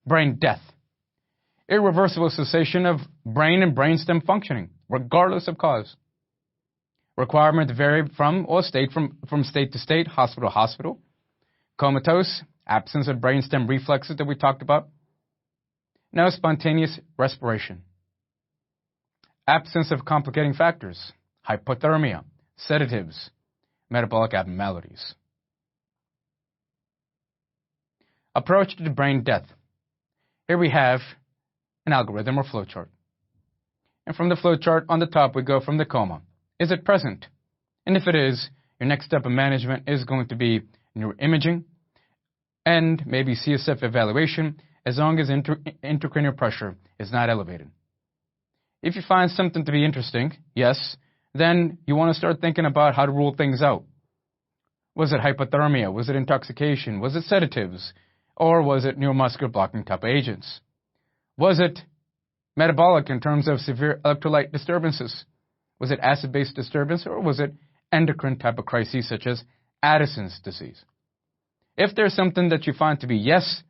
brain death, irreversible cessation of brain and brainstem functioning, regardless of cause. Requirements vary from state to state, hospital to hospital. Comatose, absence of brainstem reflexes that we talked about. No spontaneous respiration. Absence of complicating factors, hypothermia, sedatives, metabolic abnormalities. Approach to brain death. Here we have an algorithm or flowchart. And from the flowchart on the top, we go from the coma. Is it present? And if it is, your next step of management is going to be neuroimaging and maybe CSF evaluation as long as intracranial pressure is not elevated. If you find something to be interesting, yes, then you want to start thinking about how to rule things out. Was it hypothermia? Was it intoxication? Was it sedatives? Or was it neuromuscular blocking type of agents? Was it metabolic in terms of severe electrolyte disturbances? Was it acid-base disturbance, or was it endocrine type of crises such as Addison's disease? If there's something that you find to be yes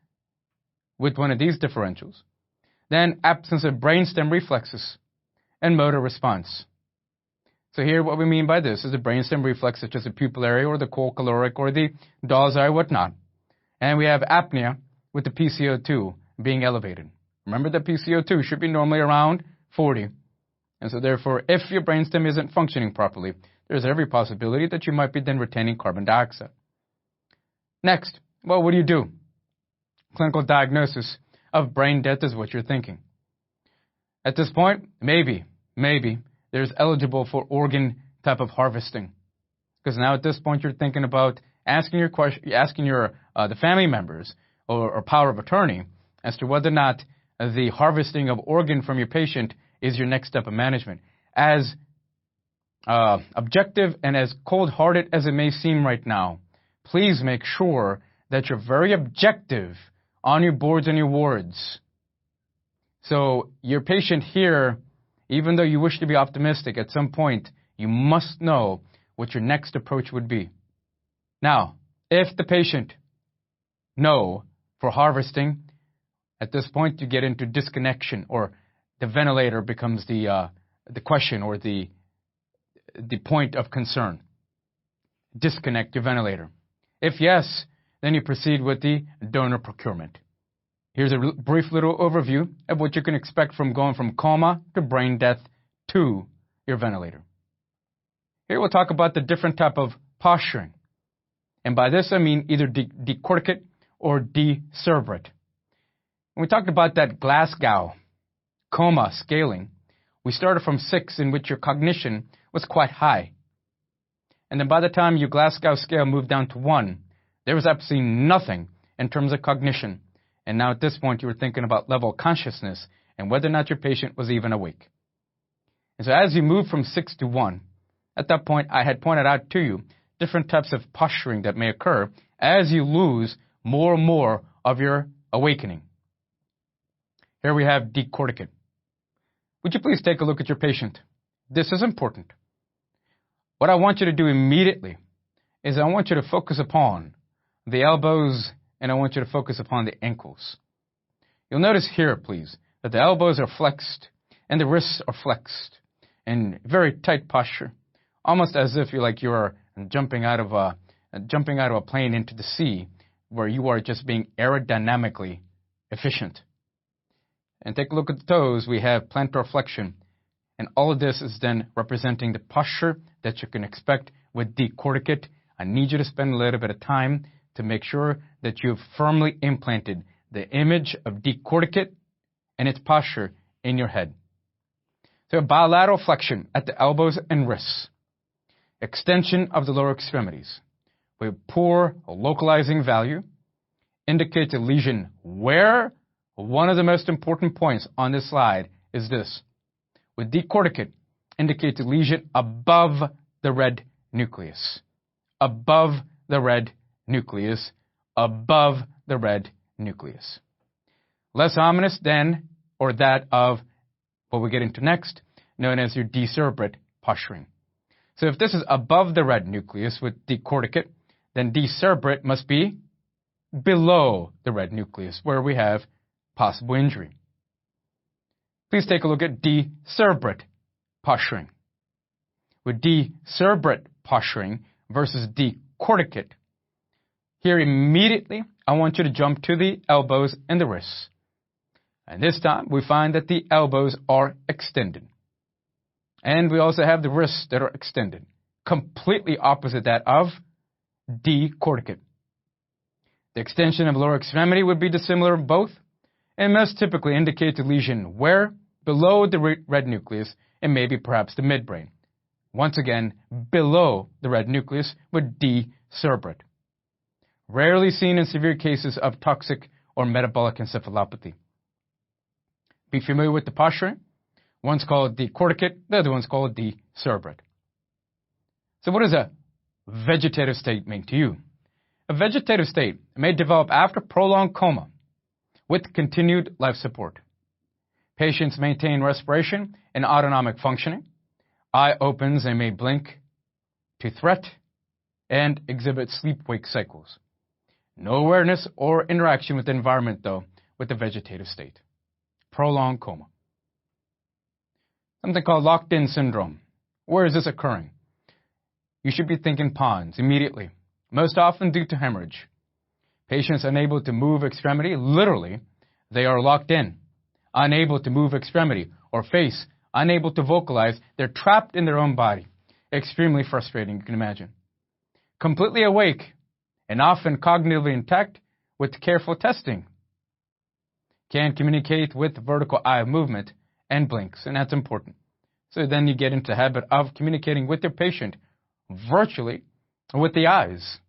with one of these differentials, then absence of brainstem reflexes and motor response. So here what we mean by this is the brainstem reflex such as the pupillary or the colocaloric or the Dawes eye, whatnot. And we have apnea with the PCO2 being elevated. Remember that PCO2 should be normally around 40. And so therefore, if your brainstem isn't functioning properly, there's every possibility that you might be then retaining carbon dioxide. Next, well, what do you do? Clinical diagnosis of brain death is what you're thinking. At this point, maybe there's eligible for organ type of harvesting. Because now at this point, you're thinking about asking the family members or power of attorney as to whether or not the harvesting of organ from your patient is your next step of management. As objective and as cold-hearted as it may seem right now, please make sure that you're very objective on your boards and your wards. So your patient here, even though you wish to be optimistic, at some point you must know what your next approach would be. Now, if the patient no for harvesting, at this point you get into disconnection, or the ventilator becomes the question or the point of concern. Disconnect your ventilator. If yes, then you proceed with the donor procurement. Here's a brief little overview of what you can expect from going from coma to brain death to your ventilator. Here we'll talk about the different type of posturing. And by this I mean either decorticate or decerebrate. When we talked about that Glasgow coma scaling, we started from 6, in which your cognition was quite high. And then by the time your Glasgow scale moved down to 1, there was absolutely nothing in terms of cognition. And now at this point, you were thinking about level of consciousness and whether or not your patient was even awake. And so as you move from 6 to 1, at that point, I had pointed out to you different types of posturing that may occur as you lose more and more of your awakening. Here we have decorticate. Would you please take a look at your patient? This is important. What I want you to do immediately is I want you to focus upon the elbows, and I want you to focus upon the ankles. You'll notice here, please, that the elbows are flexed and the wrists are flexed in very tight posture, almost as if you're jumping out of a plane into the sea, where you are just being aerodynamically efficient. And take a look at the toes. We have plantar flexion. And all of this is then representing the posture that you can expect with decorticate. I need you to spend a little bit of time to make sure that you've firmly implanted the image of decorticate and its posture in your head. So bilateral flexion at the elbows and wrists. Extension of the lower extremities. With poor localizing value. Indicates a lesion where. One of the most important points on this slide is this. With decorticate, indicates a lesion above the red nucleus. Above the red nucleus. Above the red nucleus. Less ominous than, or that of, what we get into next, known as your decerebrate posturing. So if this is above the red nucleus with decorticate, then decerebrate must be below the red nucleus, where we have possible injury. Please take a look at decerebrate posturing. With decerebrate posturing versus decorticate, here immediately I want you to jump to the elbows and the wrists. And this time we find that the elbows are extended. And we also have the wrists that are extended, completely opposite that of decorticate. The extension of lower extremity would be dissimilar of both, and most typically indicates a lesion where below the red nucleus and maybe perhaps the midbrain. Once again, below the red nucleus with decerebrate. Rarely seen in severe cases of toxic or metabolic encephalopathy. Be familiar with the posturing. One's called decorticate, the other one's called decerebrate. So what does a vegetative state mean to you? A vegetative state may develop after prolonged coma with continued life support. Patients maintain respiration and autonomic functioning. Eye opens and may blink to threat and exhibit sleep-wake cycles. No awareness or interaction with the environment, though, with the vegetative state. Prolonged coma. Something called locked-in syndrome. Where is this occurring? You should be thinking ponds immediately, most often due to hemorrhage. Patients unable to move extremity, literally, they are locked in. Unable to move extremity or face, unable to vocalize, they're trapped in their own body. Extremely frustrating, you can imagine. Completely awake and often cognitively intact with careful testing. Can communicate with vertical eye movement and blinks, and that's important. So then you get into the habit of communicating with your patient virtually with the eyes.